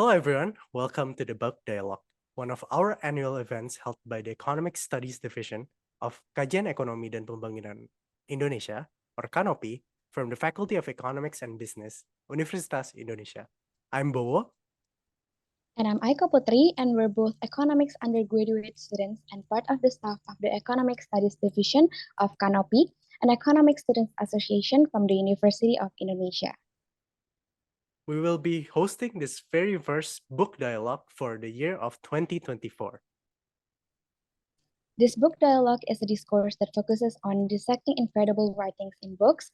Hello, everyone. Welcome to the Book Dialogue, one of our annual events held by the Economic Studies Division of Kajian Ekonomi dan Pembangunan Indonesia, or KANOPI, from the Faculty of Economics and Business, Universitas Indonesia. I'm Bowo. And I'm Aiko Putri, and we're both economics undergraduate students and part of the staff of the Economic Studies Division of KANOPI, an economic students association from the University of Indonesia. We will be hosting this very first book dialogue for the year of 2024. This book dialogue is a discourse that focuses on dissecting incredible writings in books.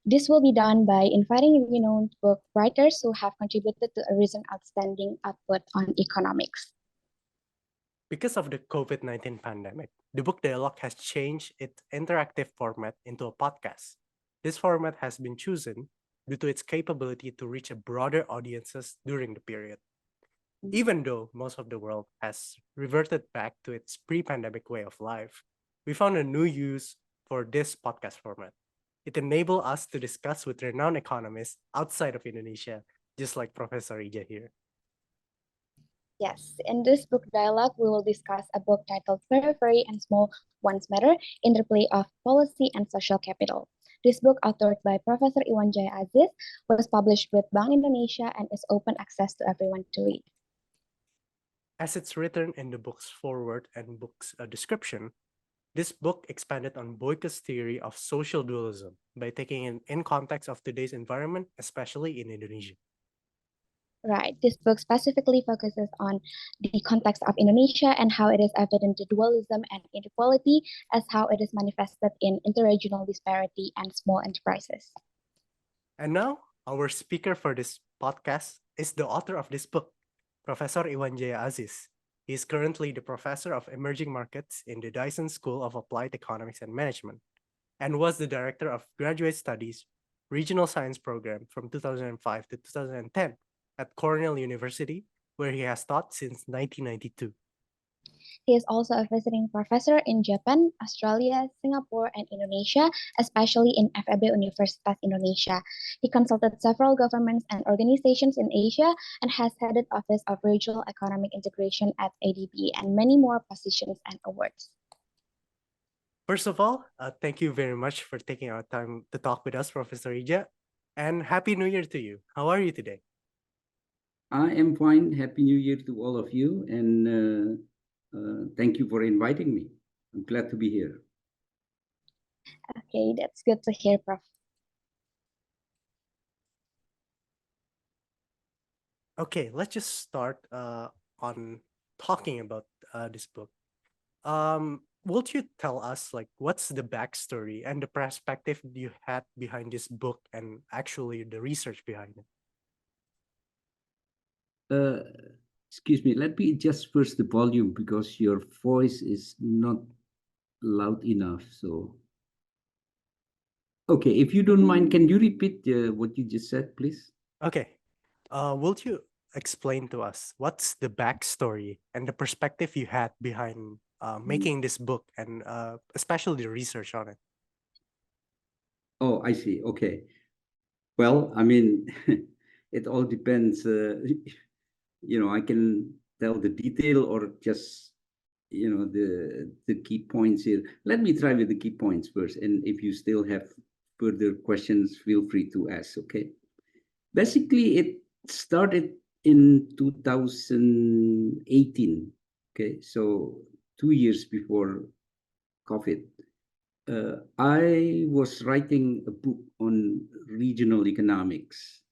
This will be done by inviting renowned book writers who have contributed to a recent outstanding output on economics. Because of the COVID-19 pandemic, the book dialogue has changed its interactive format into a podcast. This format has been chosen due to its capability to reach a broader audiences during the period. Even though most of the world has reverted back to its pre-pandemic way of life, we found a new use for this podcast format. It enabled us to discuss with renowned economists outside of Indonesia, just like Professor Ija here. Yes, in this book dialogue, we will discuss a book titled Periphery and Small Ones Matter, Interplay of Policy and Social Capital. This book, authored by Professor Iwan Jaya Azis, was published with Bank Indonesia and is open access to everyone to read. As it's written in the book's foreword and book's description, this book expanded on Boyka's theory of social dualism by taking it in context of today's environment, especially in Indonesia. Right. This book specifically focuses on the context of Indonesia and how it is evident the dualism and inequality as how it is manifested in interregional disparity and small enterprises. And now, our speaker for this podcast is the author of this book, Professor Iwan Jaya Azis. He is currently the professor of emerging markets in the Dyson School of Applied Economics and Management, and was the director of Graduate Studies Regional Science Program from 2005 to 2010 at Cornell University, where he has taught since 1992. He is also a visiting professor in Japan, Australia, Singapore, and Indonesia, especially in FEB Universitas Indonesia. He consulted several governments and organizations in Asia and has headed Office of Regional Economic Integration at ADB and many more positions and awards. First of all, thank you very much for taking our time to talk with us, Professor Ija, and Happy New Year to you. How are you today? I am fine. Happy New Year to all of you, and thank you for inviting me. I'm glad to be here. Okay, that's good to hear, Prof. Okay, let's just start on talking about this book. Would you tell us what's the backstory and the perspective you had behind this book and actually the research behind it? Excuse me, let me adjust first the volume because your voice is not loud enough. So, okay, if you don't mind, can you repeat what you just said, please? Okay. Would you explain to us what's the backstory and the perspective you had behind making this book and especially the research on it? Oh, I see. Okay. Well, I mean, it all depends. I can tell the detail or just, the key points here. Let me try with the key points first. And if you still have further questions, feel free to ask, okay? Basically, it started in 2018, okay? So 2 years before COVID. I was writing a book on regional economics,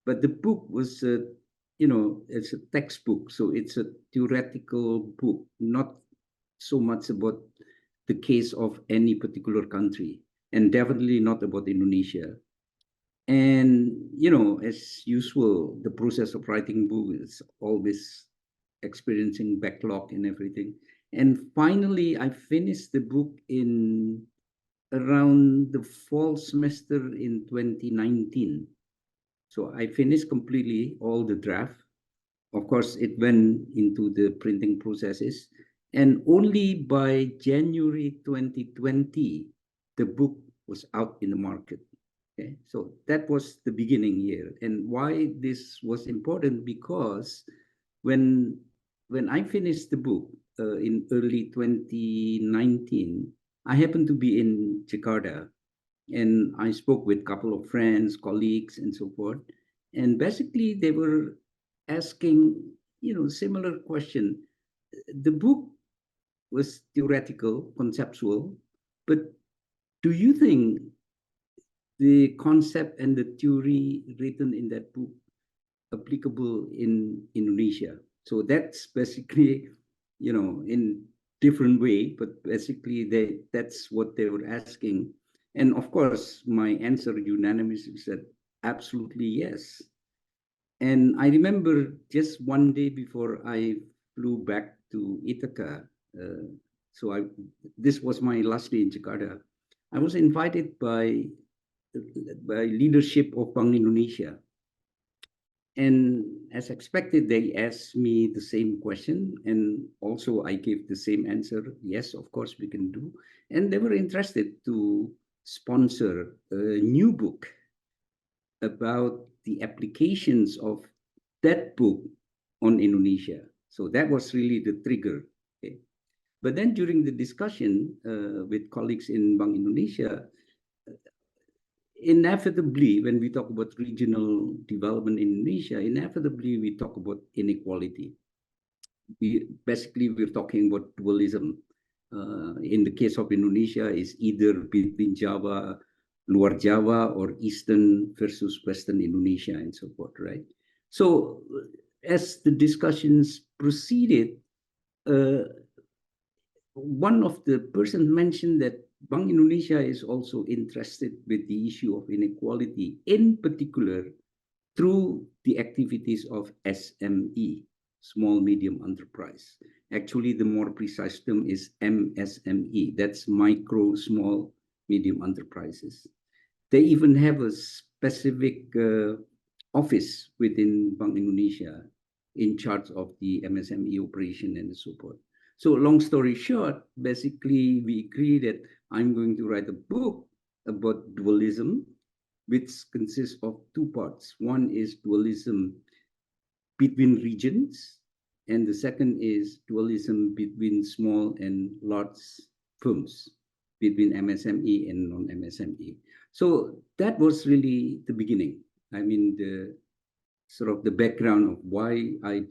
but the book was it's a textbook, so it's a theoretical book, not so much about the case of any particular country, and definitely not about Indonesia. And as usual, the process of writing book is always experiencing backlog and everything. And finally, I finished the book in around the fall semester in 2019. So I finished completely all the draft. Of course, it went into the printing processes. And only by January 2020, the book was out in the market. So that was the beginning here. And why this was important, because when I finished the book in early 2019, I happened to be in Jakarta, and I spoke with a couple of friends, colleagues, and so forth. And basically, they were asking, similar question. The book was theoretical, conceptual, but do you think the concept and the theory written in that book applicable in Indonesia? So that's basically, in different way, but basically that's what they were asking. And of course, my answer unanimously said, absolutely yes. And I remember just one day before I flew back to Ithaca, this was my last day in Jakarta. I was invited by leadership of Bank Indonesia. And as expected, they asked me the same question. And also I gave the same answer. Yes, of course we can do. And they were interested to sponsor a new book about the applications of that book on Indonesia. So that was really the trigger. Okay. But then during the discussion with colleagues in Bank Indonesia, inevitably, when we talk about regional development in Indonesia, inevitably we talk about inequality. We're talking about dualism. In the case of Indonesia, is either between Java, Luar Java, or Eastern versus Western Indonesia, and so forth, right? So as the discussions proceeded, one of the persons mentioned that Bank Indonesia is also interested with the issue of inequality, in particular through the activities of SME, small medium enterprise. Actually, the more precise term is MSME, that's micro, small, medium enterprises. They even have a specific office within Bank Indonesia in charge of the MSME operation and so forth. So long story short, basically we agree that I'm going to write a book about dualism, which consists of two parts. One is dualism between regions, and the second is dualism between small and large firms, between MSME and non-MSME. So that was really the beginning. I mean, the sort of the background of why I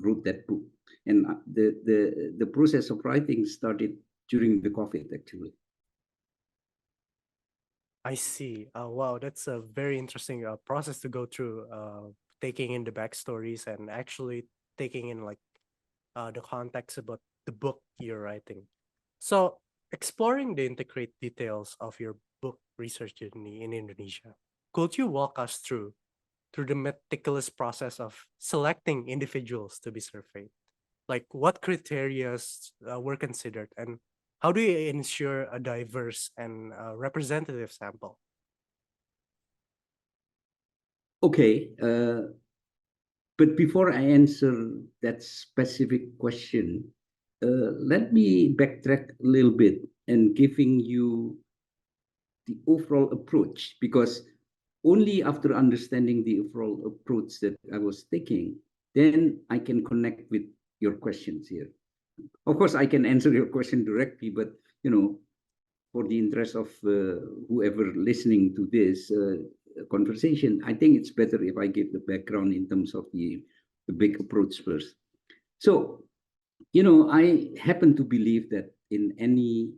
wrote that book. And the process of writing started during the COVID, actually. I see. Wow, that's a very interesting process to go through, taking in the backstories and actually taking in like the context about the book you're writing. So exploring the intricate details of your book research journey in Indonesia, could you walk us through the meticulous process of selecting individuals to be surveyed? Like what criteria were considered, and how do you ensure a diverse and representative sample? Okay, but before I answer that specific question, let me backtrack a little bit and giving you the overall approach, because only after understanding the overall approach that I was taking, then I can connect with your questions here. Of course, I can answer your question directly, but for the interest of whoever listening to this conversation, I think it's better if I give the background in terms of the big approach first. So, I happen to believe that in any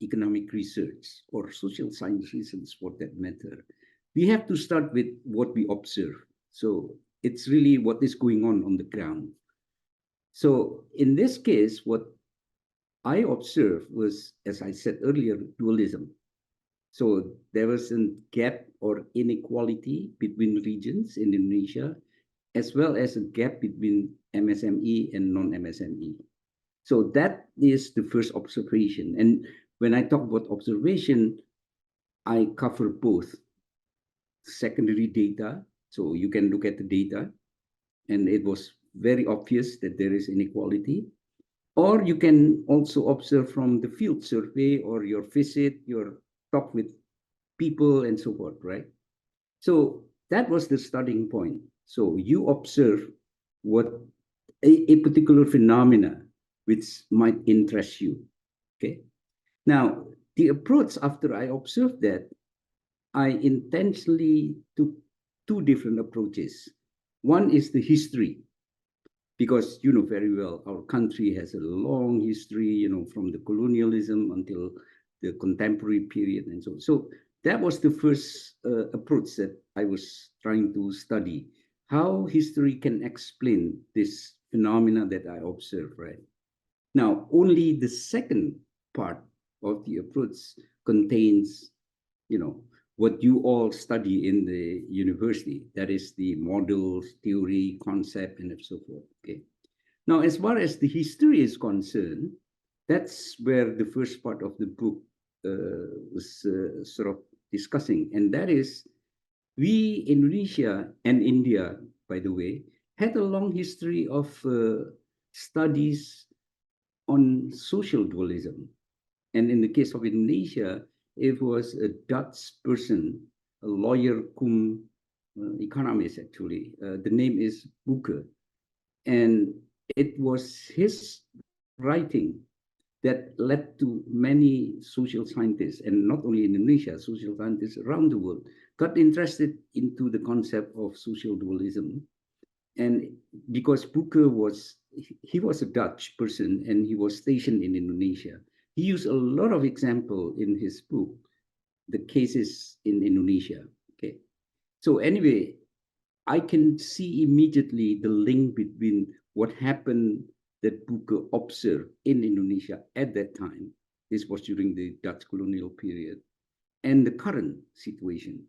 economic research or social science research for that matter, we have to start with what we observe. So it's really what is going on the ground. So in this case, what I observed was, as I said earlier, dualism. So there was a gap or inequality between regions in Indonesia, as well as a gap between MSME and non-MSME. So that is the first observation. And when I talk about observation, I cover both secondary data. So you can look at the data, and it was very obvious that there is inequality. Or you can also observe from the field survey or your visit, your talk with people and so forth, right? So that was the starting point. So you observe what a particular phenomena which might interest you. Okay. Now, the approach after I observed that, I intentionally took two different approaches. One is the history, because you know very well our country has a long history, you know, from the colonialism until the contemporary period and so on. So that was the first approach that I was trying to study, how history can explain this phenomena that I observe, right? Now, only the second part of the approach contains, you know, what you all study in the university, that is the models, theory, concept, and so forth. Okay. Now, as far as the history is concerned, that's where the first part of the book was sort of discussing, and that is, we, Indonesia and India, by the way, had a long history of studies on social dualism. And in the case of Indonesia, it was a Dutch person, a lawyer cum economist, actually. The name is Buke. And it was his writing that led to many social scientists, and not only in Indonesia, social scientists around the world, got interested into the concept of social dualism. And because Buke was a Dutch person and he was stationed in Indonesia, he used a lot of example in his book, the cases in Indonesia. Okay, so anyway, I can see immediately the link between what happened that Buke observed in Indonesia at that time. This was during the Dutch colonial period, and the current situation.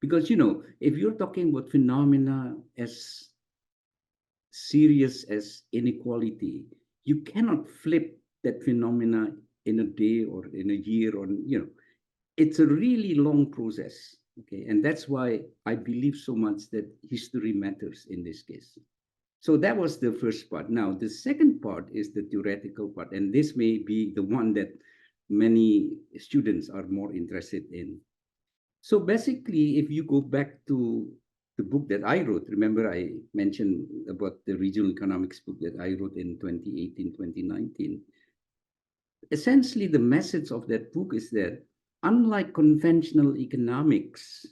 Because, you know, if you're talking about phenomena as serious as inequality, you cannot flip that phenomena in a day or in a year, or, you know, it's a really long process. Okay, and that's why I believe so much that history matters in this case. So that was the first part. Now, the second part is the theoretical part, and this may be the one that many students are more interested in. So basically, if you go back to the book that I wrote, remember I mentioned about the regional economics book that I wrote in 2018, 2019. Essentially, the message of that book is that unlike conventional economics,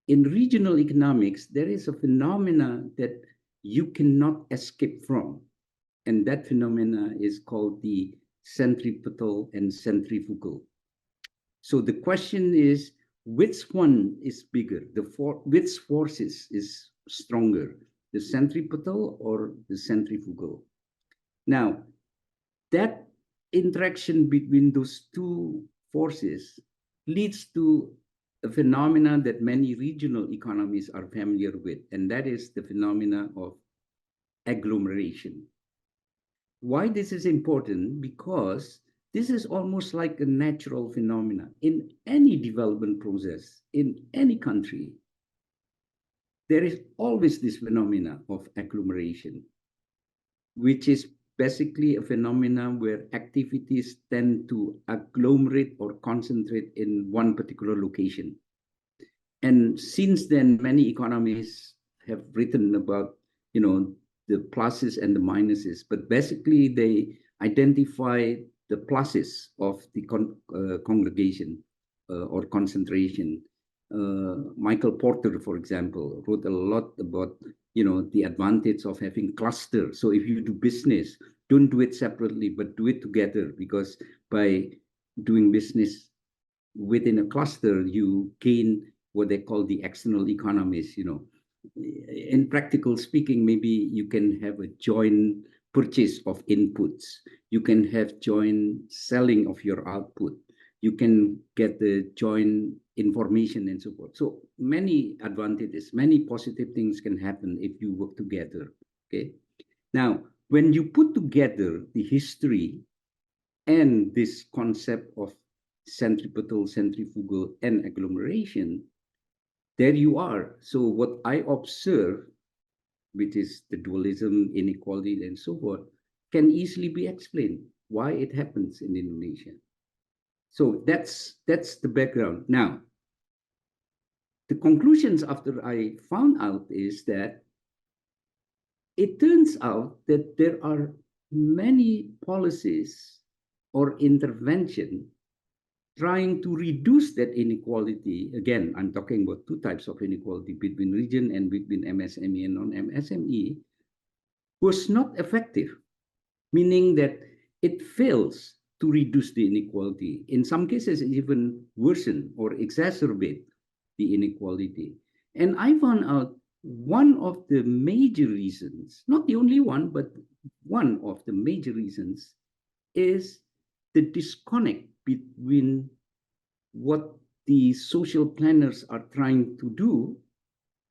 in regional economics, there is a phenomena that you cannot escape from. And that phenomena is called the centripetal and centrifugal. So the question is, which one is bigger? Which forces is stronger, the centripetal or the centrifugal? Now, that interaction between those two forces leads to a phenomena that many regional economies are familiar with, and that is the phenomena of agglomeration. Why this is important? Because this is almost like a natural phenomena in any development process, in any country. There is always this phenomena of agglomeration, which is basically a phenomenon where activities tend to agglomerate or concentrate in one particular location. And since then, many economists have written about, you know, the pluses and the minuses, but basically they identify the pluses of the congregation or concentration. Michael Porter, for example, wrote a lot about, you know, the advantage of having clusters. So if you do business, don't do it separately, but do it together, because by doing business within a cluster, you gain what they call the external economies. You know, in practical speaking, maybe you can have a joint purchase of inputs. You can have joint selling of your output. You can get the joint information and so forth. So many advantages, many positive things can happen if you work together. Okay. Now, when you put together the history and this concept of centripetal, centrifugal, and agglomeration, there you are. So what I observe, which is the dualism, inequality, and so forth, can easily be explained why it happens in Indonesia. So that's the background. Now, the conclusions after I found out is that it turns out that there are many policies or intervention trying to reduce that inequality. Again, I'm talking about two types of inequality between region and between MSME and non-MSME, was not effective, meaning that it fails to reduce the inequality. In some cases, it even worsen or exacerbate the inequality. And I found out one of the major reasons, not the only one, but one of the major reasons is the disconnect between what the social planners are trying to do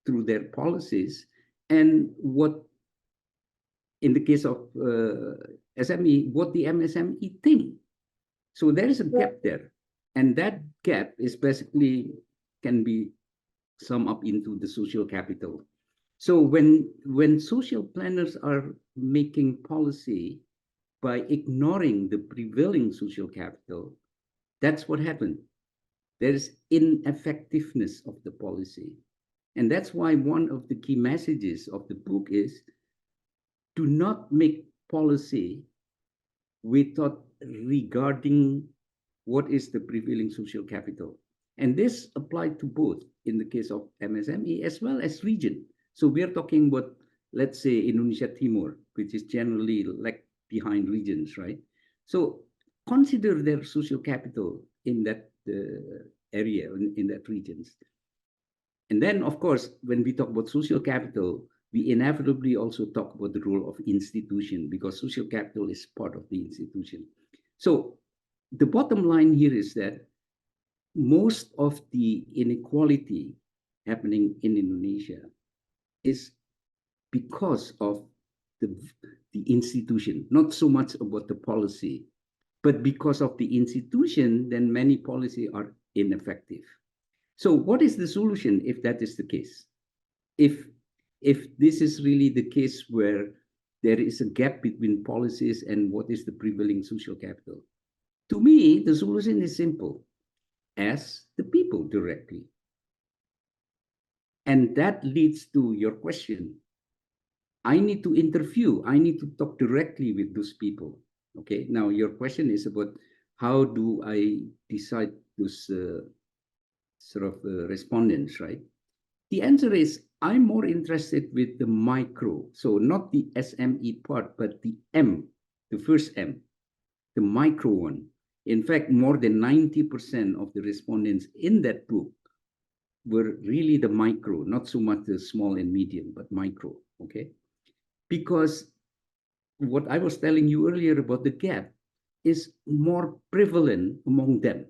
through their policies and what, in the case of SME, what the MSME think. So there is a gap there. And that gap is basically can be summed up into the social capital. So when social planners are making policy by ignoring the prevailing social capital, that's what happened. There is ineffectiveness of the policy. And that's why one of the key messages of the book is do not make policy without regarding what is the prevailing social capital. And this applied to both in the case of MSME as well as region. So we are talking about, let's say, Indonesia Timur, which is generally like behind regions, right? So consider their social capital in that area, in that regions. And then, of course, when we talk about social capital, we inevitably also talk about the role of institution, because social capital is part of the institution. So the bottom line here is that most of the inequality happening in Indonesia is because of the institution, not so much about the policy, but because of the institution, then many policies are ineffective. So what is the solution if that is the case? If this is really the case where there is a gap between policies and what is the prevailing social capital? To me, the solution is simple. Ask the people directly. And that leads to your question. I need to interview. I need to talk directly with those people. Okay, now your question is about how do I decide those respondents, right? The answer is I'm more interested with the micro. So not the SME part, but the M, the first M, the micro one. In fact, more than 90% of the respondents in that book were really the micro, not so much the small and medium, but micro, okay? Because what I was telling you earlier about the gap is more prevalent among them,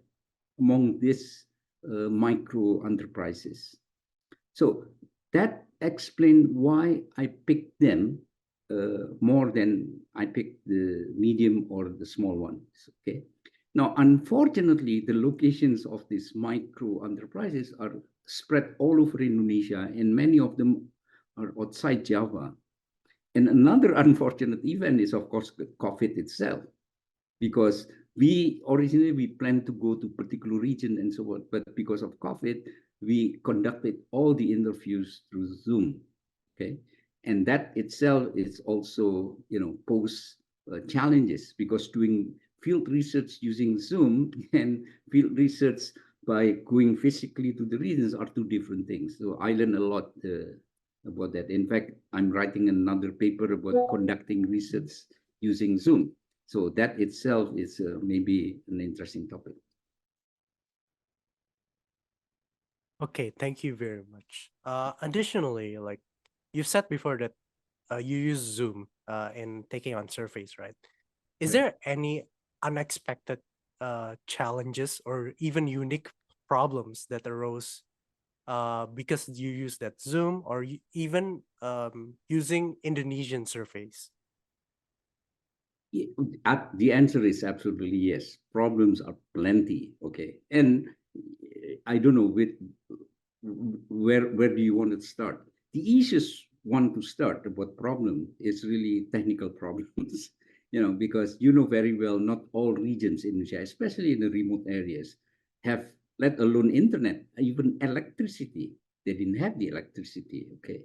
among these micro enterprises. So that explained why I picked them more than I picked the medium or the small ones, okay? Now, unfortunately, the locations of these micro enterprises are spread all over Indonesia, and many of them are outside Java. And another unfortunate event is, of course, the COVID itself, because we originally planned to go to particular region and so on, but because of COVID, we conducted all the interviews through Zoom, okay? And that itself is also, pose challenges, because doing field research using Zoom and field research by going physically to the regions are two different things. So I learned a lot about that. In fact, I'm writing another paper about conducting research using Zoom. So that itself is maybe an interesting topic. Okay, thank you very much. Additionally, like you said before that you use Zoom in taking on surveys, right? Is there any unexpected challenges or even unique problems that arose because you use that Zoom, or even using Indonesian surveys? The answer is absolutely yes. Problems are plenty, okay? And I don't know where do you want to start? The easiest one to start about problem is really technical problems, because very well not all regions in Indonesia, especially in the remote areas, have, let alone internet, even electricity. They didn't have the electricity, okay?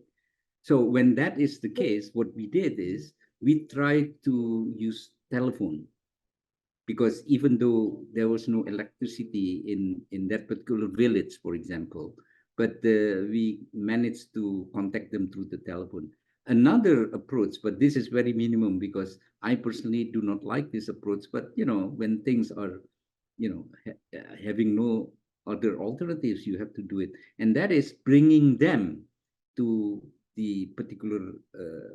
So when that is the case, what we did is we tried to use telephone, because even though there was no electricity in that particular village, for example, but we managed to contact them through the telephone. Another approach, but this is very minimum because I personally do not like this approach. But when things are, having no other alternatives, you have to do it, and that is bringing them to the particular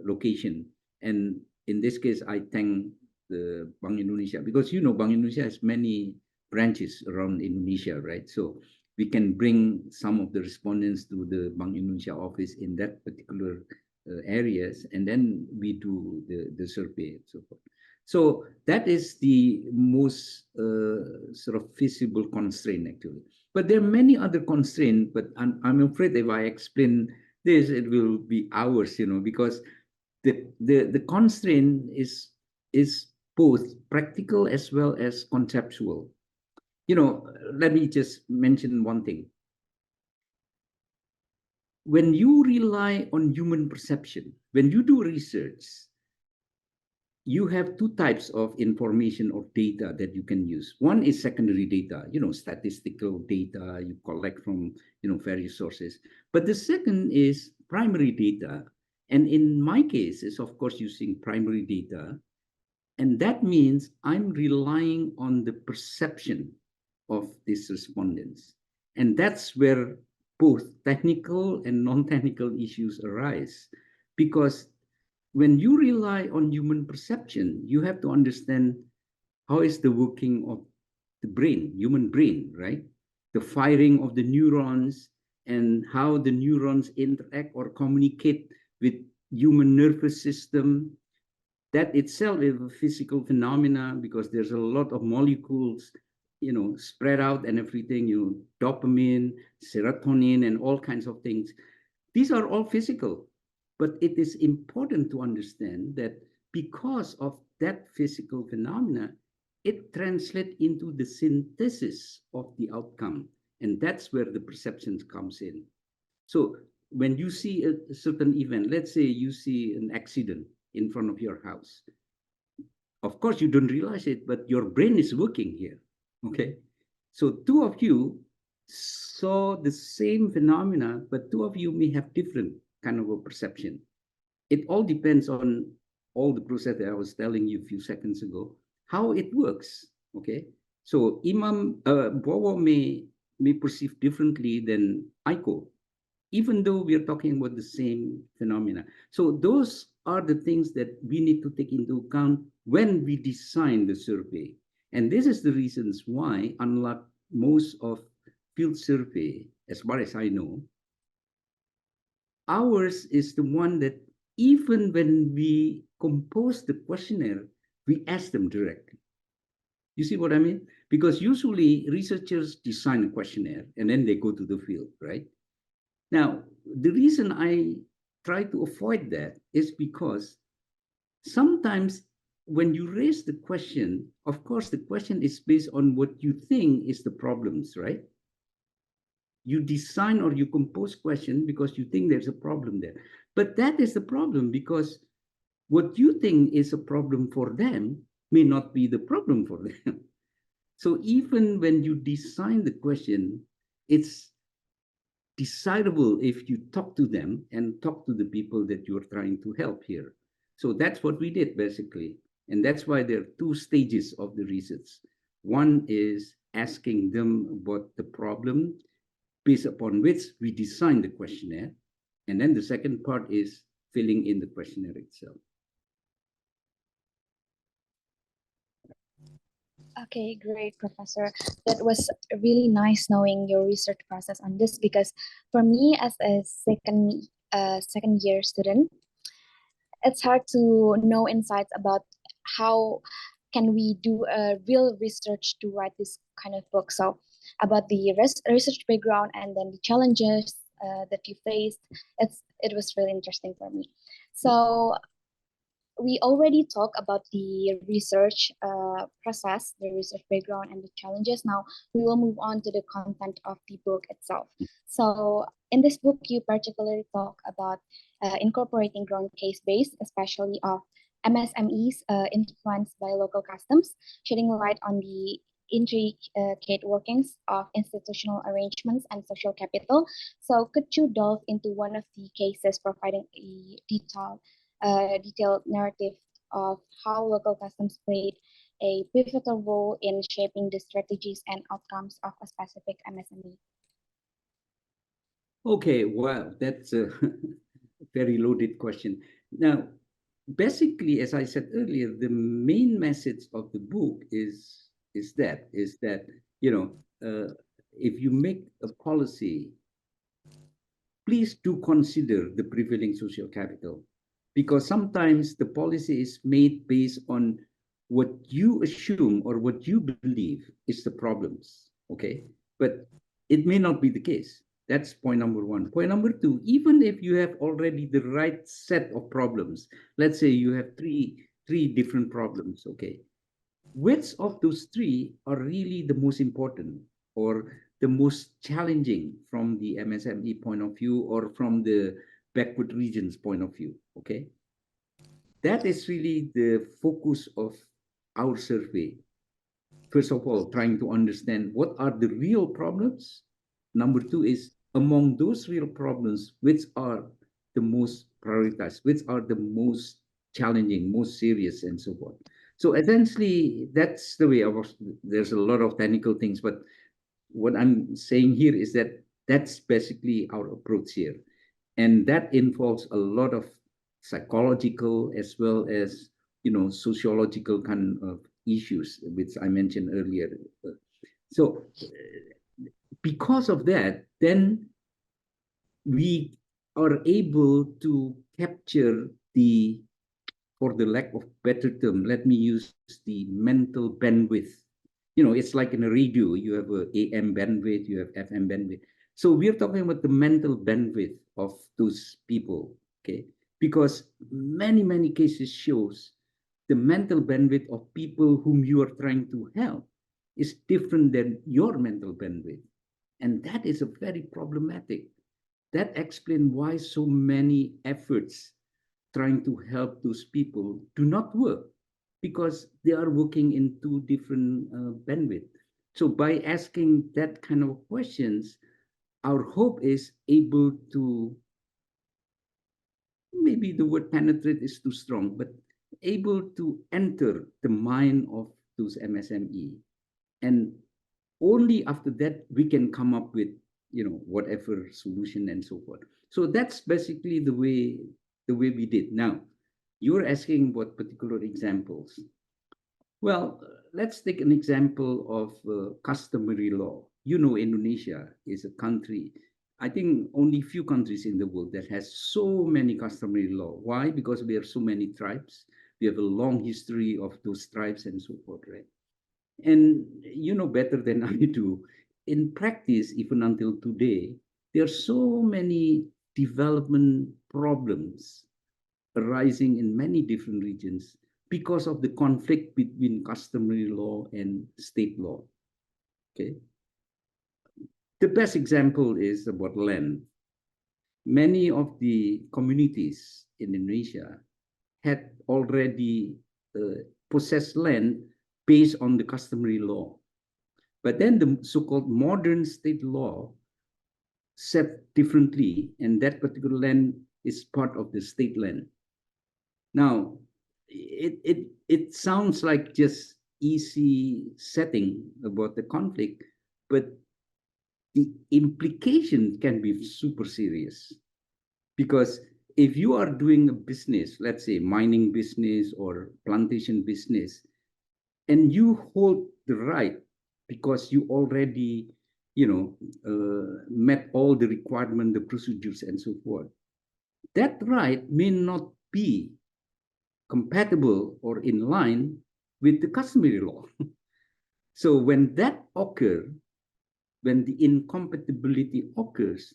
location. And in this case, I thank the Bank Indonesia, because Bank Indonesia has many branches around Indonesia, right? So we can bring some of the respondents to the Bank Indonesia office in that particular areas, and then we do the survey and so forth. So that is the most sort of feasible constraint, actually. But there are many other constraints, but I'm afraid if I explain this, it will be hours, because the constraint is both practical as well as conceptual. Let me just mention one thing. When you rely on human perception, when you do research, you have two types of information or data that you can use. One is secondary data, statistical data you collect from, various sources. But the second is primary data. And in my case, is of course using primary data. And that means I'm relying on the perception of these respondents. And that's where both technical and non-technical issues arise. Because when you rely on human perception, you have to understand how is the working of the brain, human brain, right? The firing of the neurons and how the neurons interact or communicate with human nervous system. That itself is a physical phenomena, because there's a lot of molecules, spread out and everything, dopamine, serotonin, and all kinds of things. These are all physical, but it is important to understand that because of that physical phenomena, it translates into the synthesis of the outcome. And that's where the perception comes in. So when you see a certain event, let's say you see an accident in front of your house. Of course, you don't realize it, but your brain is working here, okay? So two of you saw the same phenomena, but two of you may have different kind of a perception. It all depends on all the process that I was telling you a few seconds ago, how it works, okay? So Bowo may perceive differently than Aiko, even though we are talking about the same phenomena. So those are the things that we need to take into account when we design the survey. And this is the reasons why, unlike most of field survey, as far as I know, ours is the one that even when we compose the questionnaire, we ask them directly. You see what I mean? Because usually researchers design a questionnaire and then they go to the field, right? Now, the reason I try to avoid that is because sometimes when you raise the question, of course, the question is based on what you think is the problems, right? You design or you compose question because you think there's a problem there. But that is the problem, because what you think is a problem for them may not be the problem for them. So even when you design the question, it's desirable if you talk to them and talk to the people that you're trying to help here. So that's what we did, basically. And that's why there are two stages of the research. One is asking them about the problem, based upon which we design the questionnaire. And then the second part is filling in the questionnaire itself. Okay, great, Professor. That was really nice knowing your research process on this, because for me as a second year student, it's hard to know insights about how can we do a real research to write this kind of book. So about the research background and then the challenges that you faced, it was really interesting for me. So we already talked about the research process, the research background and the challenges. Now we will move on to the content of the book itself. So In this book, you particularly talk about incorporating ground case base, especially of MSMEs influenced by local customs, shedding light on the intricate workings of institutional arrangements and social capital. So, could you delve into one of the cases, providing a detailed narrative of how local customs played a pivotal role in shaping the strategies and outcomes of a specific MSME? Okay, wow, that's a very loaded question. Now, basically, as I said earlier, the main message of the book is that you know if you make a policy, please do consider the prevailing social capital, because sometimes the policy is made based on what you assume or what you believe is the problems. Okay, but it may not be the case. That's point number one. Point number two, even if you have already the right set of problems, let's say you have three different problems, okay, which of those three are really the most important or the most challenging from the MSME point of view or from the backward regions point of view, okay? That is really the focus of our survey. First of all, trying to understand what are the real problems. Number two is, among those real problems, which are the most prioritized, which are the most challenging, most serious, and so forth. So essentially, that's the way I was. There's a lot of technical things, but what I'm saying here is that that's basically our approach here. And that involves a lot of psychological as well as, sociological kind of issues, which I mentioned earlier. So because of that, then we are able to capture the, for the lack of better term, let me use the mental bandwidth. It's like in a radio, you have a AM bandwidth, you have FM bandwidth. So we're talking about the mental bandwidth of those people, okay? Because many cases shows the mental bandwidth of people whom you are trying to help is different than your mental bandwidth. And that is a very problematic. That explains why so many efforts trying to help those people do not work, because they are working in two different bandwidth. So by asking that kind of questions, our hope is able to, maybe the word penetrate is too strong, but able to enter the mind of those MSME. And only after that we can come up with, whatever solution and so forth. So that's basically the way we did. Now, you're asking what particular examples. Well, let's take an example of customary law. Indonesia is a country, I think only few countries in the world that has so many customary law. Why? Because we have so many tribes. We have a long history of those tribes and so forth, right? And you know better than I do, in practice, even until today, there are so many development problems arising in many different regions because of the conflict between customary law and state law. Okay. The best example is about land. Many of the communities in Indonesia had already possessed land based on the customary law. But then the so-called modern state law said differently, and that particular land is part of the state land. Now, it sounds like just easy setting about the conflict, but the implication can be super serious. Because if you are doing a business, let's say mining business or plantation business, and you hold the right because you already, met all the requirements, the procedures, and so forth, that right may not be compatible or in line with the customary law. So when that occurs, when the incompatibility occurs,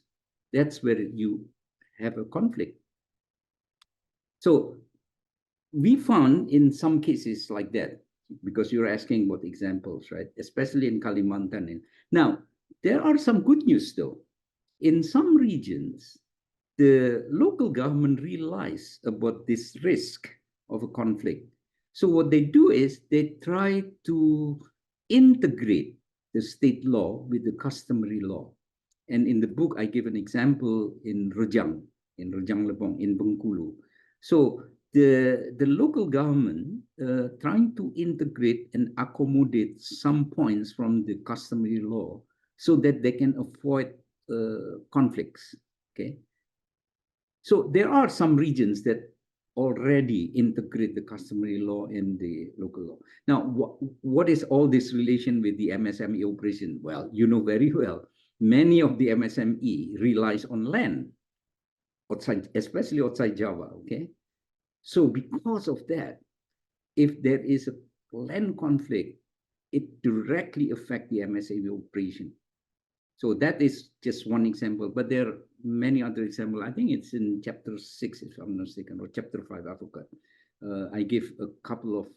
that's where you have a conflict. So we found in some cases like that, because you're asking about examples, right? Especially in Kalimantan. Now, there are some good news though. in some regions, the local government realize about this risk of a conflict. So what they do is they try to integrate the state law with the customary law. And in the book, I give an example in Rejang Lebong, in Bengkulu. So the local government trying to integrate and accommodate some points from the customary law so that they can avoid conflicts. Okay. So there are some regions that already integrate the customary law and the local law. Now, what is all this relation with the MSME operation? Well, you know very well, many of the MSME relies on land, outside, especially outside Java, okay? So because of that, if there is a land conflict, it directly affects the MSME operation. So that is just one example, but there are many other examples. I think it's in chapter 6, if I'm not mistaken, or chapter 5, I forgot. I give a couple of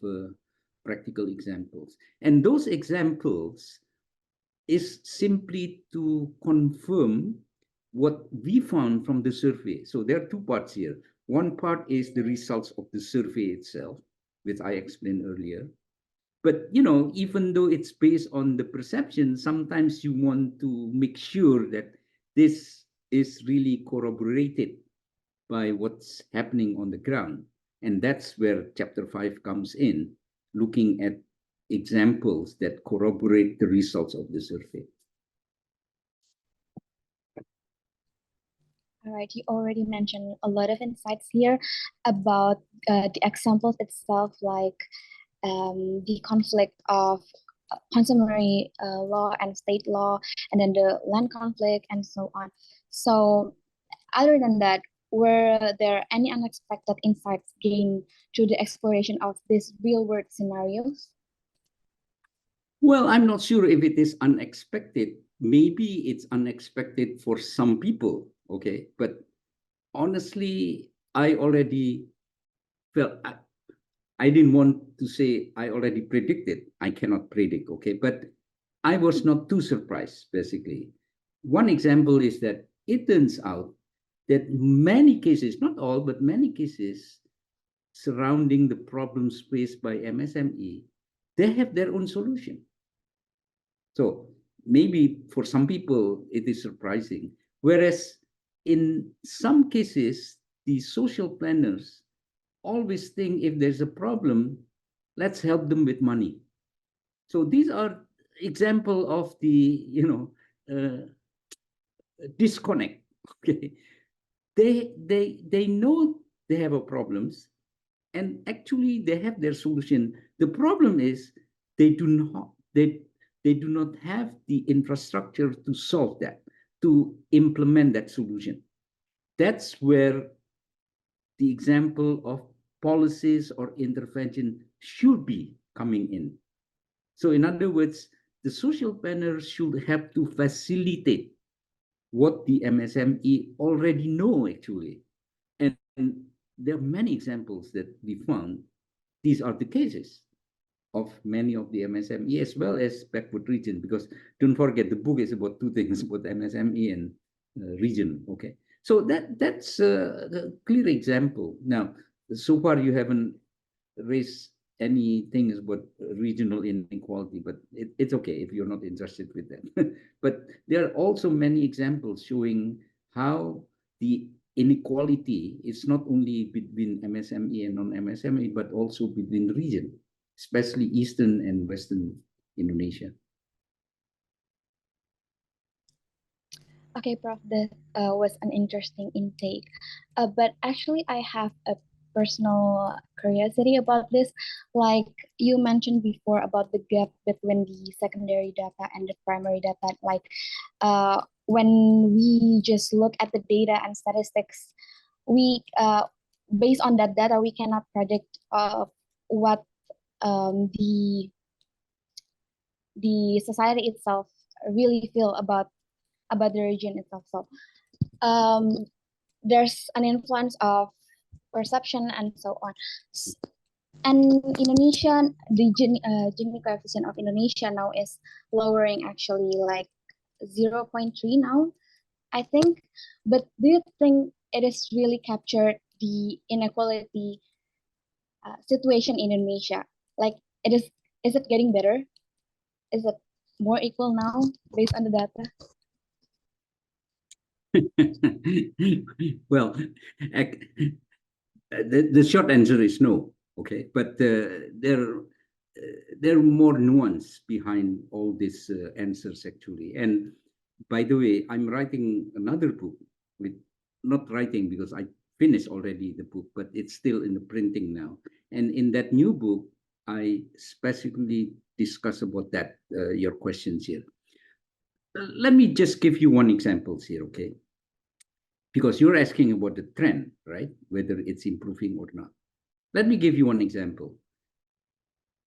practical examples. And those examples is simply to confirm what we found from the survey. So there are two parts here. One part is the results of the survey itself, which I explained earlier. But, you know, even though it's based on the perception, sometimes you want to make sure that this is really corroborated by what's happening on the ground. And that's where chapter 5 comes in, looking at examples that corroborate the results of the survey. All right, you already mentioned a lot of insights here about the examples itself, like the conflict of customary law and state law, and then the land conflict and so on. So other than that, were there any unexpected insights gained through the exploration of these real-world scenarios? Well, I'm not sure if it is unexpected. Maybe it's unexpected for some people, okay? But honestly, I already felt, I didn't want to say I already predicted. I cannot predict, okay? But I was not too surprised, basically. One example is that it turns out that many cases, not all, but many cases surrounding the problems faced by MSME, they have their own solution. So maybe for some people, it is surprising. Whereas in some cases, the social planners always think if there's a problem, let's help them with money. So these are example of the, disconnect. Okay, they know they have a problems, and actually they have their solution. The problem is they do not have the infrastructure to solve that, to implement that solution. That's where the example of policies or intervention should be coming in. So in other words, the social planners should have to facilitate what the MSME already know, actually. And there are many examples that we found. These are the cases of many of the MSME as well as backward region, because don't forget, the book is about two things, about MSME and region, okay? So that's a clear example. Now, so far you haven't raised any things about regional inequality, but it's okay if you're not interested with that. But there are also many examples showing how the inequality is not only between MSME and non-MSME, but also between the region, especially Eastern and Western Indonesia. Okay, Prof, that was an interesting intake. But actually, I have a personal curiosity about this. Like you mentioned before about the gap between the secondary data and the primary data. Like when we just look at the data and statistics, we based on that data, we cannot predict what the society itself really feel about the region itself. So there's an influence of perception and so on. And Indonesia, the Gini coefficient of Indonesia now is lowering, actually, like 0.3 now. I think, but do you think it is really captured the inequality situation in Indonesia? Like, is it getting better? Is it more equal now based on the data? Well, the short answer is no. Okay, but there are more nuance behind all these answers actually. And by the way, I'm writing another book with not writing because I finished already the book, but it's still in the printing now. And in that new book, I specifically discuss about that your questions here. Let me just give you one example here, okay? Because you're asking about the trend, right? Whether it's improving or not. Let me give you one example.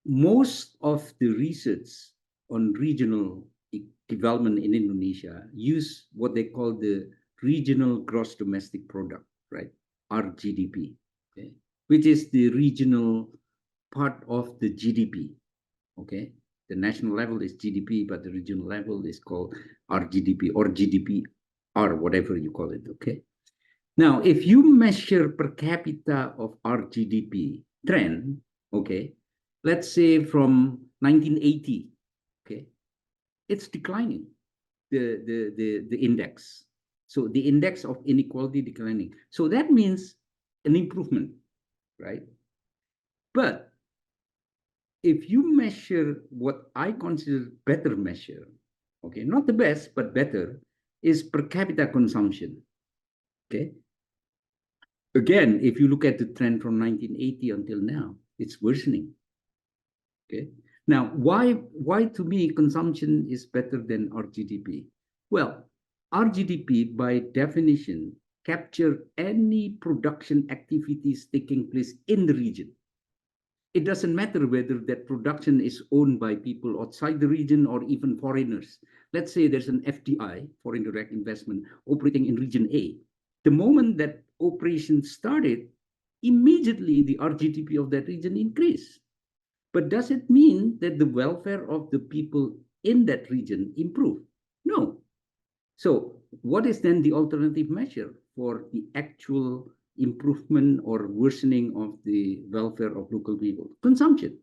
Most of the research on regional development in Indonesia use what they call the regional gross domestic product, right? RGDP, okay? Which is the regional part of the GDP, okay? The national level is GDP, but the regional level is called RGDP or GDP or whatever you call it, okay? Now, if you measure per capita of RGDP trend, okay, let's say from 1980, okay, it's declining, the index. So the index of inequality declining. So that means an improvement, right? But if you measure what I consider better measure, okay, not the best, but better, is per capita consumption, okay? Again, if you look at the trend from 1980 until now, it's worsening. Okay. Now, why to me consumption is better than RGDP? Well, RGDP by definition capture any production activities taking place in the region. It doesn't matter whether that production is owned by people outside the region or even foreigners. Let's say there's an FDI, foreign direct investment, operating in region A. The moment that operation started, immediately the RGDP of that region increased. But does it mean that the welfare of the people in that region improved? No. So what is then the alternative measure for the actual improvement or worsening of the welfare of local people? Consumption.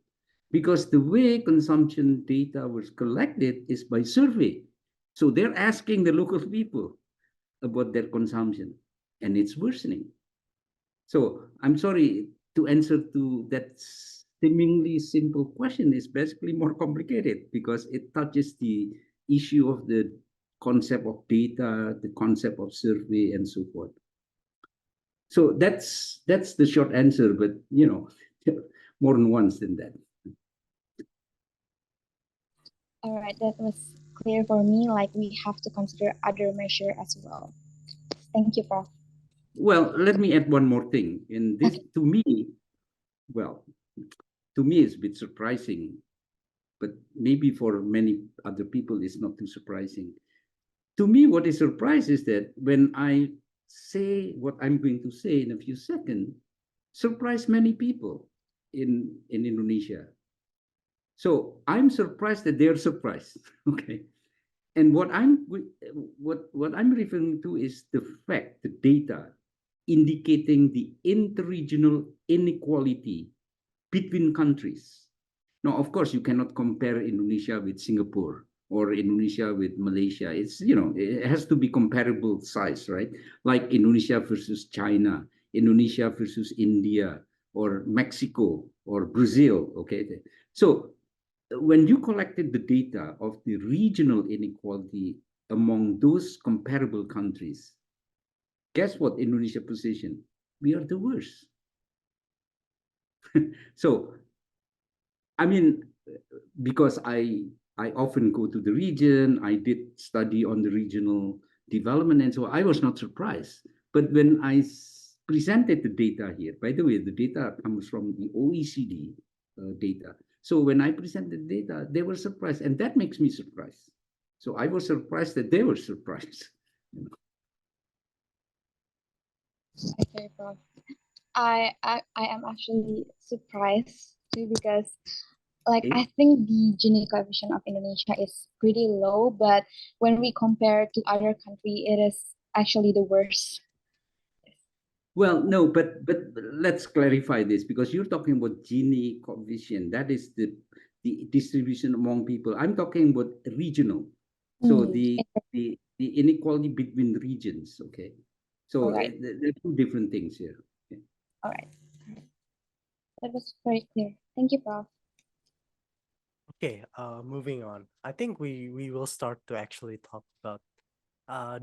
Because the way consumption data was collected is by survey. So they're asking the local people about their consumption, and it's worsening. So I'm sorry, to answer to that seemingly simple question is basically more complicated because it touches the issue of the concept of data, the concept of survey, and so forth. So that's the short answer, but you know, more nuanced than that. All right, that was clear for me. Like we have to consider other measure as well. Thank you, Prof. Well, let me add one more thing. And this, to me, well, to me, it's a bit surprising, but maybe for many other people, it's not too surprising. To me, what is surprising is that when I say what I'm going to say in a few seconds, surprise many people in Indonesia. So I'm surprised that they're surprised. Okay. And what I'm referring to is the fact, the data indicating the interregional inequality between countries. Now, of course, you cannot compare Indonesia with Singapore or Indonesia with Malaysia. It's, you know, it has to be comparable size, right? Like Indonesia versus China, Indonesia versus India, or Mexico or Brazil, okay? So when you collected the data of the regional inequality among those comparable countries, guess what Indonesia position? We are the worst. So, I mean, because I often go to the region, I did study on the regional development, and so I was not surprised. But when I presented the data here, by the way, the data comes from the OECD data. So when I presented data, they were surprised, and that makes me surprised. So I was surprised that they were surprised. Okay, Prof. I am actually surprised too because like I think the Gini coefficient of Indonesia is pretty low, but when we compare to other country, it is actually the worst. Well, no, but let's clarify this because you're talking about Gini coefficient. That is the distribution among people. I'm talking about regional. So the inequality between regions. Okay. So All right. there are two different things here. Okay. All right. That was very clear. Thank you, Prof. Okay, moving on. I think we will start to actually talk about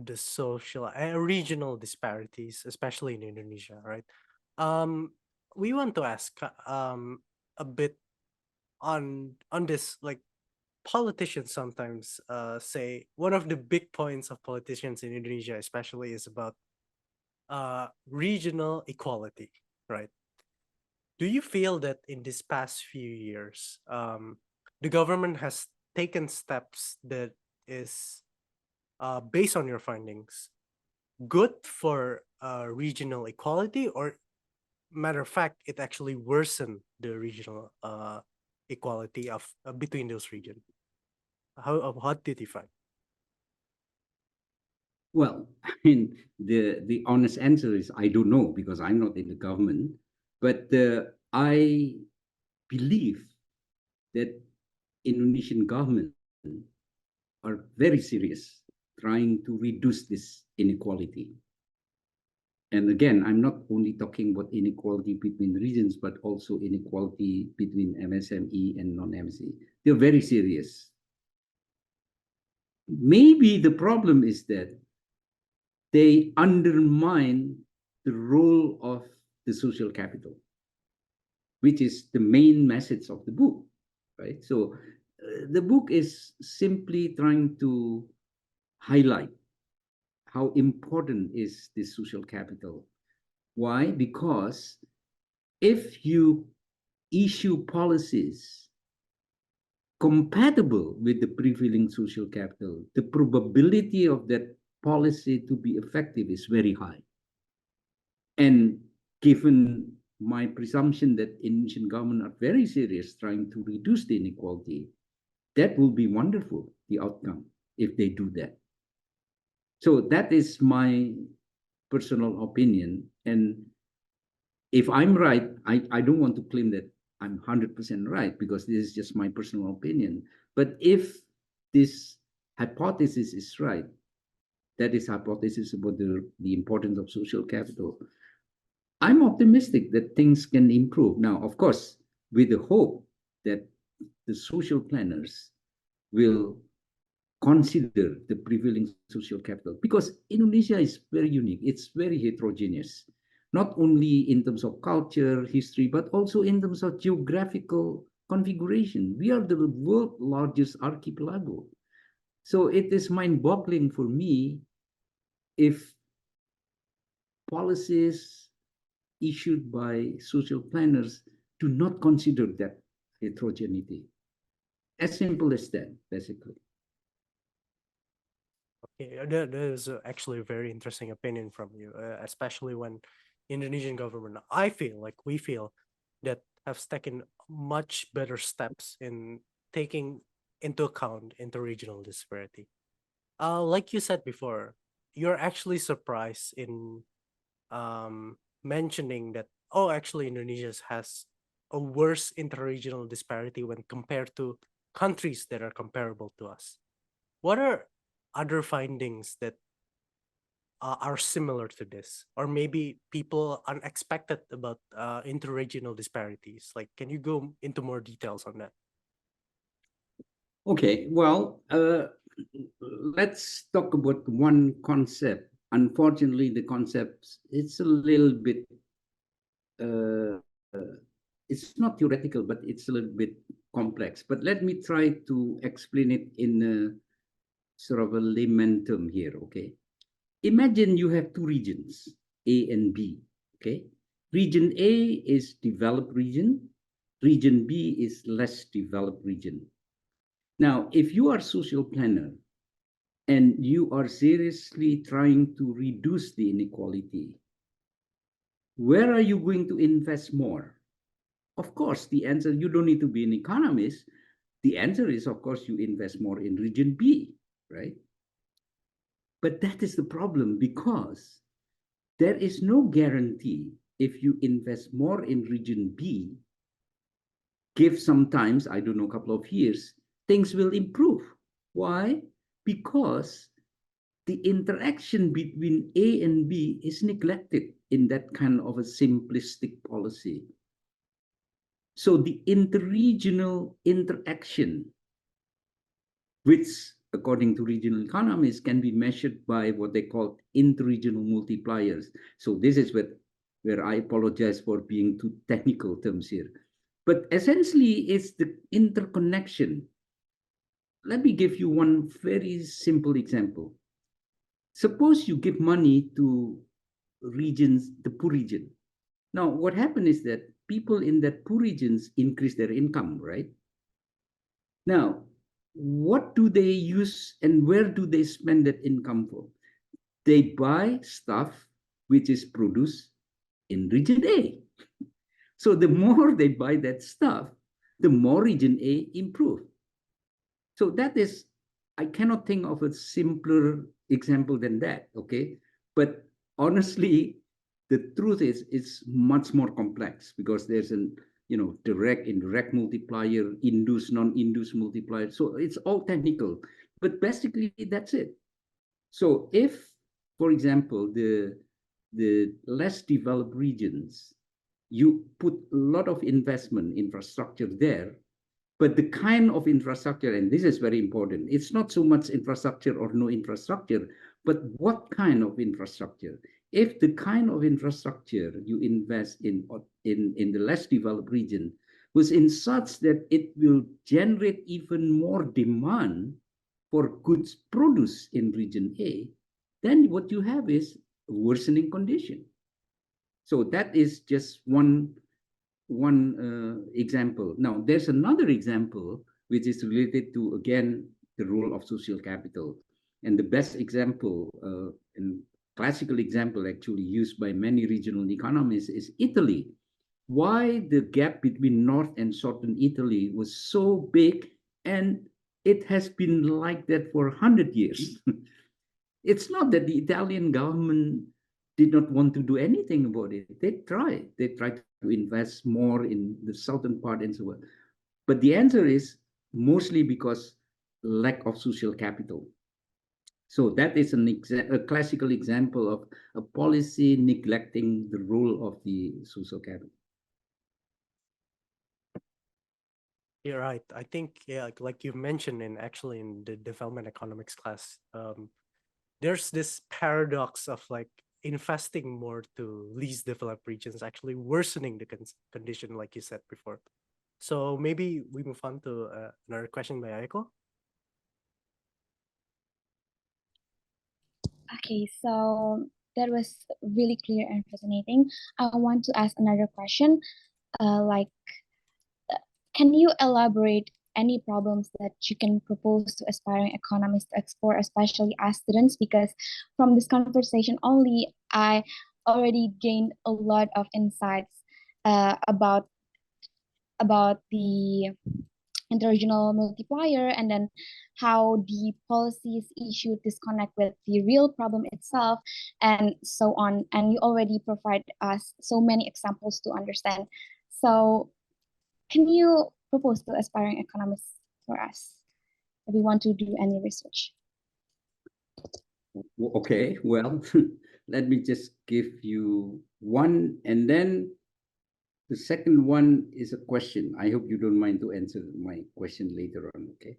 the social and regional disparities, especially in Indonesia, right? We want to ask a bit on this, like politicians sometimes say one of the big points of politicians in Indonesia, especially, is about regional equality, right? Do you feel that in this past few years, the government has taken steps that is, based on your findings, good for regional equality, or matter of fact, it actually worsened the regional equality of between those regions? What did you find? Well, I mean, the honest answer is I don't know because I'm not in the government, but I believe that Indonesian government are very serious trying to reduce this inequality. And again, I'm not only talking about inequality between regions, but also inequality between MSME and non-MSME. They're very serious. Maybe the problem is that they undermine the role of the social capital, which is the main message of the book, right? So the book is simply trying to highlight how important is this social capital. Why? Because if you issue policies compatible with the prevailing social capital, the probability of that policy to be effective is very high. And given my presumption that Indonesian government are very serious trying to reduce the inequality, that will be wonderful, the outcome, if they do that. So that is my personal opinion. And if I'm right, I don't want to claim that I'm 100% right because this is just my personal opinion. But if this hypothesis is right, that is hypothesis about the importance of social capital, I'm optimistic that things can improve. Now, of course, with the hope that the social planners will consider the prevailing social capital because Indonesia is very unique. It's very heterogeneous, not only in terms of culture, history, but also in terms of geographical configuration. We are the world's largest archipelago. So it is mind-boggling for me if policies issued by social planners do not consider that heterogeneity. As simple as that, basically. Okay, that is actually a very interesting opinion from you, especially when Indonesian government, I feel like we feel that have taken much better steps in taking into account interregional disparity. Like you said before, you're actually surprised in mentioning that, oh, actually Indonesia has a worse interregional disparity when compared to countries that are comparable to us. What are other findings that are similar to this, or maybe people unexpected about interregional disparities? Like, can you go into more details on that? Okay, well, let's talk about one concept. Unfortunately, the concept it's a little bit, uh, it's not theoretical, but it's a little bit complex. But let me try to explain it in a sort of a layman term here, okay? Imagine you have two regions, A and B, okay? Region A is developed region, region B is less developed region. Now, if you are social planner and you are seriously trying to reduce the inequality, where are you going to invest more? Of course, the answer, you don't need to be an economist. The answer is, of course, you invest more in region B, right? But that is the problem, because there is no guarantee if you invest more in region B, give sometimes, I don't know, a couple of years, things will improve. Why? Because the interaction between A and B is neglected in that kind of a simplistic policy. So the interregional interaction, which according to regional economists can be measured by what they call interregional multipliers. So this is where I apologize for being too technical terms here. But essentially, it's the interconnection. Let me give you one very simple example. Suppose you give money to regions, the poor region. Now, what happened is that people in that poor regions increase their income, right? Now, what do they use and where do they spend that income for? They buy stuff which is produced in region A. So the more they buy that stuff, the more region A improve. So that is, I cannot think of a simpler example than that, okay? But honestly, the truth is it's much more complex, because there's an, direct, indirect multiplier, induced, non-induced multiplier. So it's all technical, but basically that's it. So if, for example, the less developed regions, you put a lot of investment infrastructure there, but the kind of infrastructure, and this is very important, it's not so much infrastructure or no infrastructure, but what kind of infrastructure? If the kind of infrastructure you invest in the less developed region was in such that it will generate even more demand for goods produced in region A, then what you have is a worsening condition. So that is just one example. Now, there's another example which is related to, again, the role of social capital. And the best example, and classical example actually used by many regional economists, is Italy. Why the gap between North and Southern Italy was so big, and it has been like that for 100 years. It's not that the Italian government did not want to do anything about it. They tried to invest more in the southern part and so on. But the answer is mostly because lack of social capital. So that is a classical example of a policy neglecting the role of the social capital. You're right. I think, yeah, like you mentioned in the development economics class, there's this paradox of like investing more to least developed regions actually worsening the condition, like you said before. So maybe we move on to another question by Aiko. Okay, so that was really clear and fascinating. I want to ask another question. Can you elaborate any problems that you can propose to aspiring economists to explore, especially as students? Because from this conversation only, I already gained a lot of insights about the interregional multiplier, and then how the policies issued disconnect with the real problem itself, and so on. And you already provide us so many examples to understand. So can you propose to aspiring economists for us if we want to do any research? Okay, well, let me just give you one, and then the second one is a question. I hope you don't mind to answer my question later on, okay?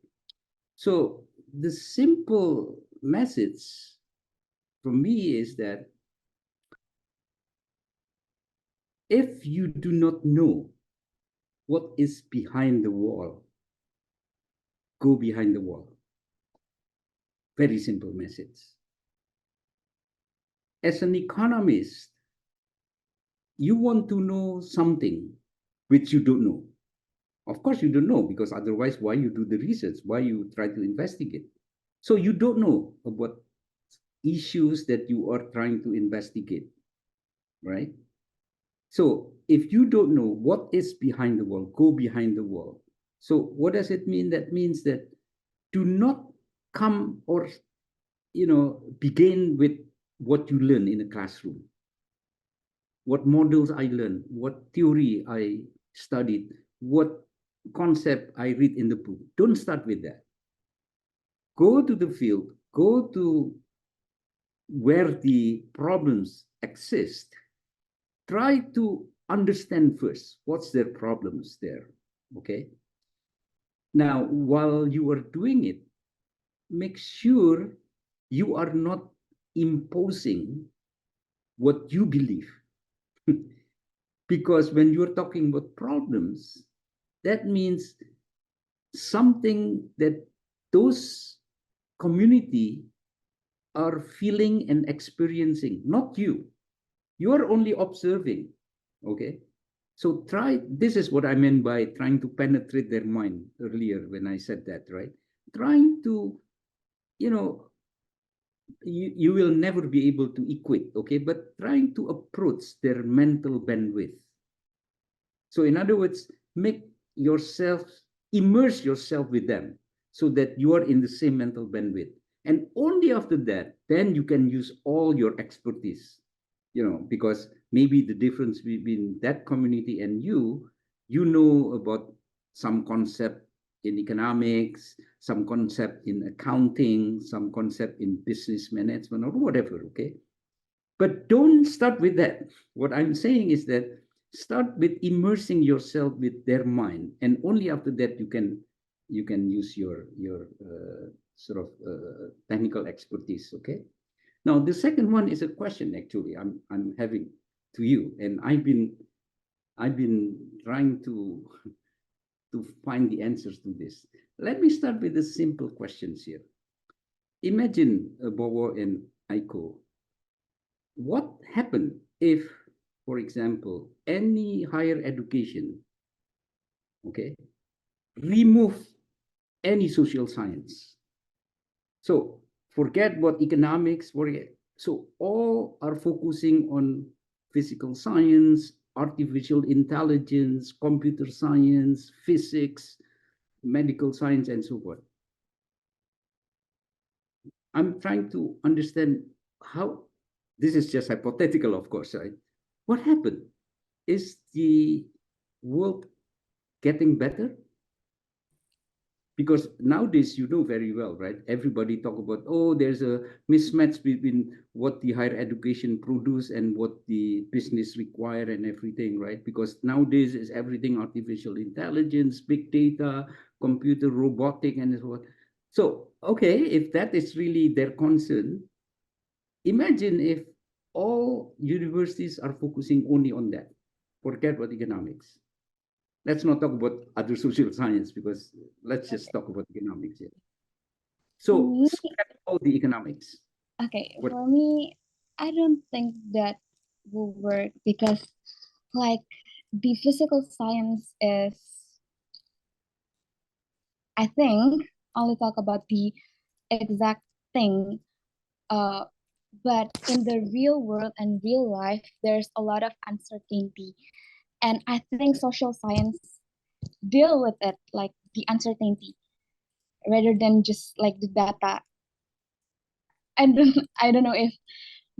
So the simple message from me is that if you do not know what is behind the wall, go behind the wall. Very simple message. As an economist, you want to know something which you don't know. Of course, you don't know, because otherwise, why you do the research? Why you try to investigate? So you don't know about issues that you are trying to investigate, right? So if you don't know what is behind the wall, go behind the wall. So what does it mean? That means that do not come or, begin with what you learn in a classroom, what models I learned, what theory I studied, what concept I read in the book. Don't start with that. Go to the field, go to where the problems exist. Try to understand first what's their problems there. Okay. Now, while you are doing it, make sure you are not imposing what you believe. Because when you're talking about problems, that means something that those community are feeling and experiencing, not you. You are only observing. Okay. So this is what I meant by trying to penetrate their mind earlier when I said that, right? Trying to, you will never be able to equate, okay? But trying to approach their mental bandwidth. So in other words, immerse yourself with them so that you are in the same mental bandwidth. And only after that, then you can use all your expertise, because maybe the difference between that community and you know about some concept in economics, some concept in accounting, some concept in business management or whatever, okay? But don't start with that. What I'm saying is that start with immersing yourself with their mind, and only after that you can use your sort of technical expertise, okay? Now, the second one is a question actually I'm having to you, and I've been trying to find the answers to this. Let me start with the simple questions here. Imagine, Bowo and Aiko, what happened if, for example, any higher education, okay, remove any social science? So forget what economics, so all are focusing on physical science, artificial intelligence, computer science, physics, medical science, and so forth. I'm trying to understand how, this is just hypothetical, of course, right? What happened? Is the world getting better? Because nowadays, you know very well, right? Everybody talk about, oh, there's a mismatch between what the higher education produce and what the business require and everything, right? Because nowadays is everything artificial intelligence, big data, computer, robotic, and so on. So, okay, if that is really their concern, imagine if all universities are focusing only on that. Forget about economics. Let's not talk about other social science because let's just talk about economics here. So scrap all the economics. Okay, for me, I don't think that will work because like the physical science is, I think, only talk about the exact thing. But in the real world and real life, there's a lot of uncertainty. And I think social science deal with it, like the uncertainty, rather than just like the data. I don't know if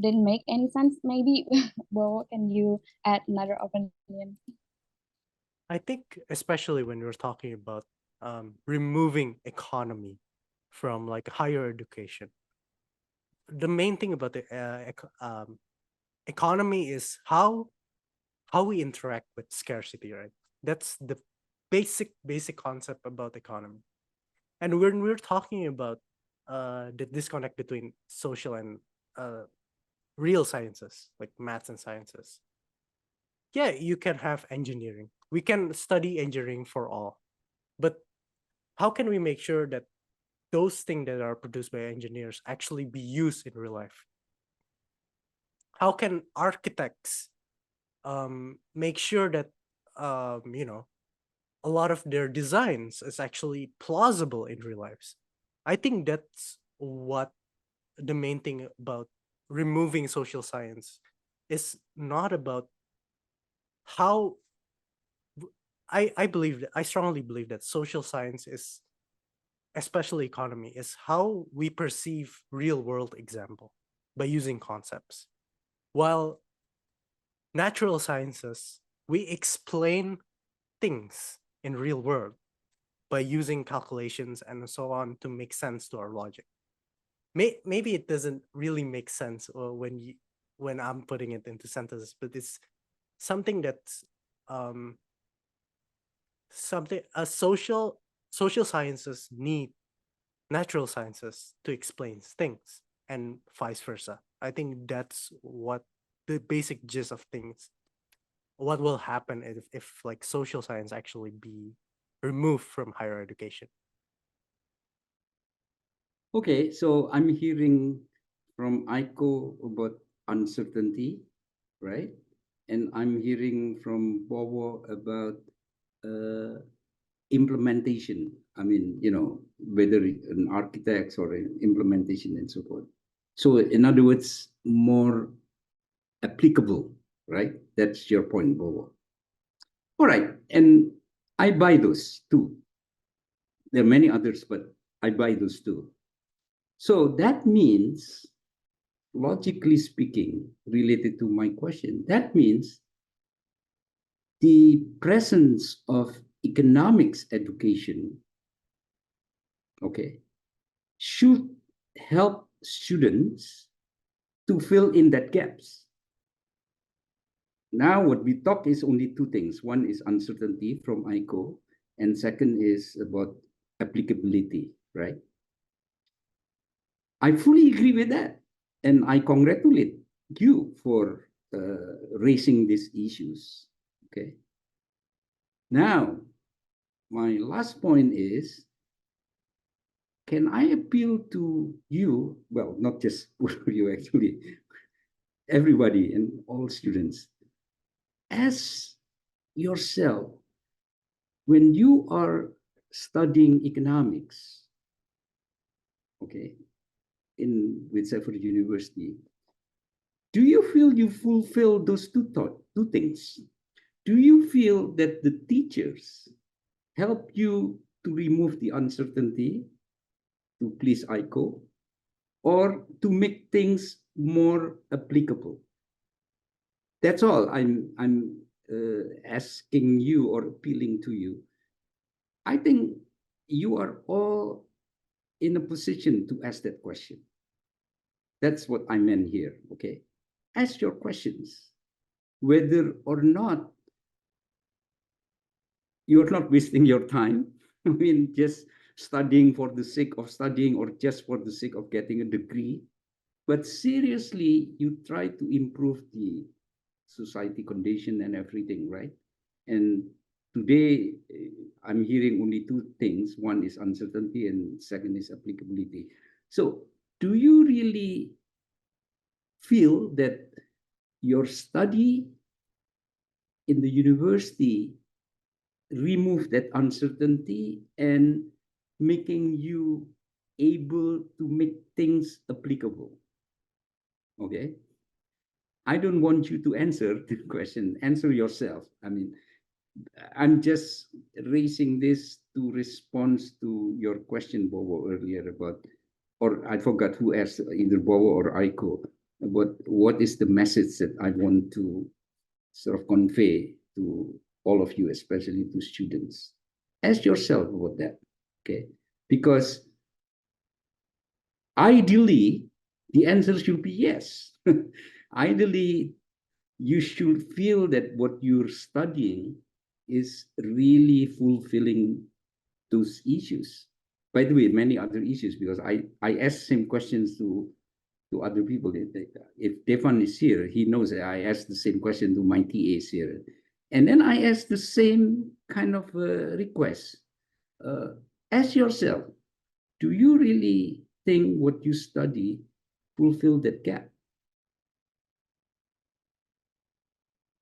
didn't make any sense. Maybe, well, can you add another opinion? I think especially when we're talking about removing economy from like higher education, the main thing about the economy is how we interact with scarcity, right? That's the basic concept about economy. And when we're talking about the disconnect between social and real sciences, like maths and sciences, yeah, you can have engineering. We can study engineering for all. But how can we make sure that those things that are produced by engineers actually be used in real life? How can architects make sure that a lot of their designs is actually plausible in real lives? I think that's what the main thing about removing social science is not about how I strongly believe that social science is, especially economy, is how we perceive real world example by using concepts. While natural sciences, we explain things in real world by using calculations and so on to make sense to our logic. Maybe it doesn't really make sense when I'm putting it into sentences, but it's something that's something social sciences need natural sciences to explain things and vice versa. I think that's what the basic gist of things. What will happen if like social science actually be removed from higher education? Okay, so I'm hearing from Aiko about uncertainty, right? And I'm hearing from Bowo about implementation. I mean, whether an architect or an implementation and so forth. So in other words, more applicable, right? That's your point, Bowo. All right, and I buy those too. There are many others, but I buy those too. So that means, logically speaking, related to my question, that means the presence of economics education, okay, should help students to fill in that gaps. Now, what we talk is only two things. One is uncertainty from Aiko, and second is about applicability, right? I fully agree with that. And I congratulate you for raising these issues, okay? Now, my last point is, can I appeal to you, well, not just you actually, everybody and all students, as yourself, when you are studying economics, okay, in whichever university, do you feel you fulfill those two things? Do you feel that the teachers help you to remove the uncertainty, to please Aiko, or to make things more applicable? That's all I'm asking you or appealing to you. I think you are all in a position to ask that question. That's what I meant here, okay? Ask your questions, whether or not you're not wasting your time. I mean, just studying for the sake of studying or just for the sake of getting a degree. But seriously, you try to improve the society condition and everything, right? And today, I'm hearing only two things. One is uncertainty and second is applicability. So do you really feel that your study in the university remove that uncertainty and making you able to make things applicable? Okay. I don't want you to answer the question. Answer yourself. I mean, I'm just raising this to respond to your question, Bobo, earlier about, or I forgot who asked, either Bobo or Aiko, about what is the message that I want to sort of convey to all of you, especially to students. Ask yourself about that, okay? Because ideally, the answer should be yes. Ideally, you should feel that what you're studying is really fulfilling those issues. By the way, many other issues, because I asked same questions to other people. If Stefan is here, he knows that I asked the same question to my TAs here. And then I asked the same kind of request. Ask yourself, do you really think what you study fulfill that gap?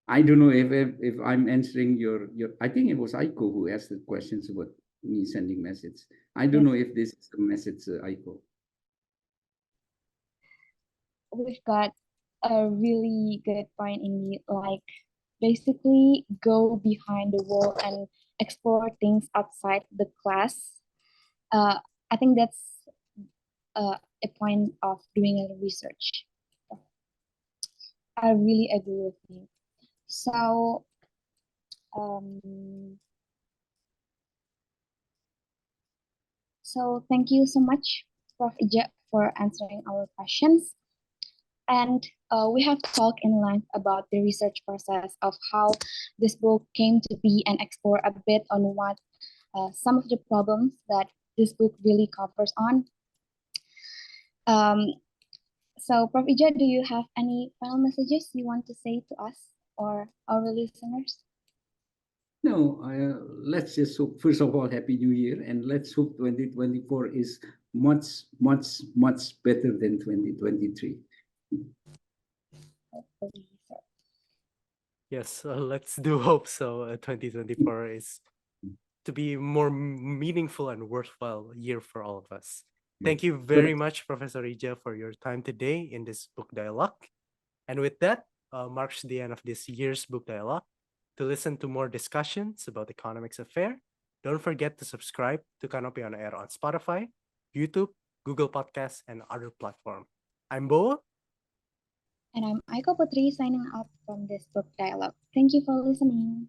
I don't know if I'm answering your. I think it was Aiko who asked the questions about me sending message. I don't know if this is a message, Aiko. We've got a really good point in the like basically go behind the wall and explore things outside the class. I think that's a point of doing a research. I really agree with you. So, um, thank you so much, Prof. Ija, for answering our questions. And we have talked in length about the research process of how this book came to be and explore a bit on what some of the problems that this book really covers on. So, Prof. Ija, do you have any final messages you want to say to us or our listeners? No, let's just hope, first of all, Happy New Year, and let's hope 2024 is much, much, much better than 2023. Hopefully, so. Yes, let's do hope so. 2024 is to be more meaningful and worthwhile year for all of us. Thank you very much, Professor Ija, for your time today in this book dialogue. And with that, marks the end of this year's book dialogue. To listen to more discussions about economics affair, don't forget to subscribe to Kanopi on Air on Spotify, YouTube, Google Podcasts, and other platforms. I'm Bo. And I'm Aiko Putri signing off from this book dialogue. Thank you for listening.